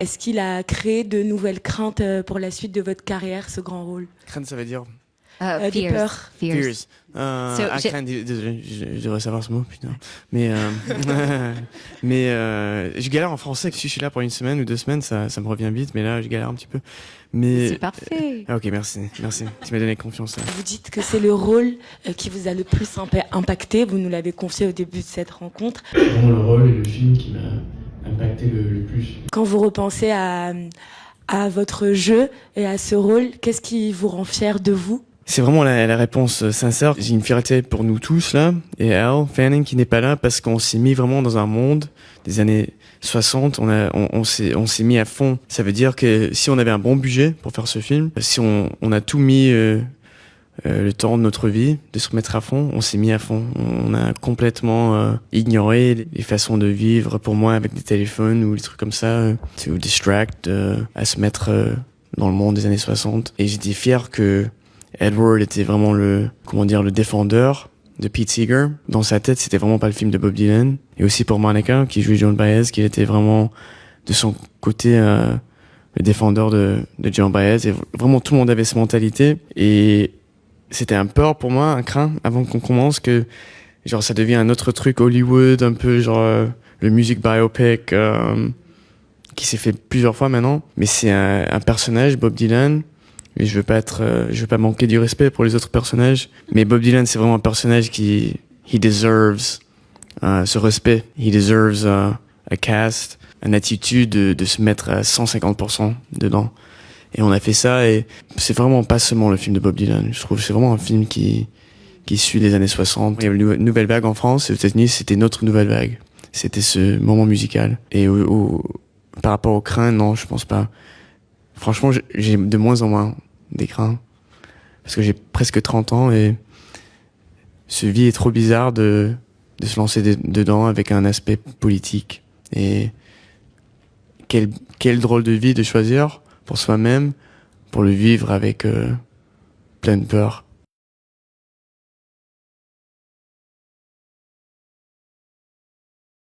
Est-ce qu'il a créé de nouvelles craintes pour la suite de votre carrière, ce grand rôle? Crainte, ça veut dire Des Fears. peurs. fears. Crainte, désolé, je devrais savoir ce mot, putain. Mais, je galère en français. Si je suis là pour une semaine ou 2 semaines, ça me revient vite, mais là, je galère un petit peu. Mais... C'est parfait. Ok, merci. Tu m'as donné confiance. Là. Vous dites que c'est le rôle qui vous a le plus impacté. Vous nous l'avez confié au début de cette rencontre. C'est vraiment le rôle et le film qui m'a impacté le plus. Quand vous repensez à votre jeu et à ce rôle, qu'est-ce qui vous rend fier de vous? C'est vraiment la réponse sincère. J'ai une fierté pour nous tous là, et Al Fanning qui n'est pas là parce qu'on s'est mis vraiment dans un monde des années 60. On s'est mis à fond. Ça veut dire que si on avait un bon budget pour faire ce film, si on a tout mis le temps de notre vie de se remettre à fond, on s'est mis à fond. On a complètement ignoré les façons de vivre pour moi avec des téléphones ou des trucs comme ça, to distract, à se mettre dans le monde des années 60. Et j'étais fier que Edward était vraiment le défendeur de Pete Seeger. Dans sa tête, c'était vraiment pas le film de Bob Dylan. Et aussi pour Monica, qui jouait Joan Baez, qui était vraiment de son côté le défendeur de Joan Baez. Et vraiment, tout le monde avait cette mentalité. Et c'était un peur pour moi, un craint, avant qu'on commence, que genre ça devient un autre truc Hollywood, un peu genre le music biopic qui s'est fait plusieurs fois maintenant. Mais c'est un personnage, Bob Dylan. Et je veux pas manquer du respect pour les autres personnages. Mais Bob Dylan, c'est vraiment un personnage he deserves ce respect. He deserves a cast, une attitude de se mettre à 150% dedans. Et on a fait ça, et c'est vraiment pas seulement le film de Bob Dylan. Je trouve que c'est vraiment un film qui suit les années 60. Il y avait une nouvelle vague en France, et aux États-Unis, c'était notre nouvelle vague. C'était ce moment musical. Et par rapport aux craintes, non, je pense pas. Franchement, j'ai de moins en moins des craintes. Parce que j'ai presque 30 ans et ce vie est trop bizarre de se lancer dedans avec un aspect politique. Et quel drôle de vie de choisir pour soi-même, pour le vivre avec plein de peur.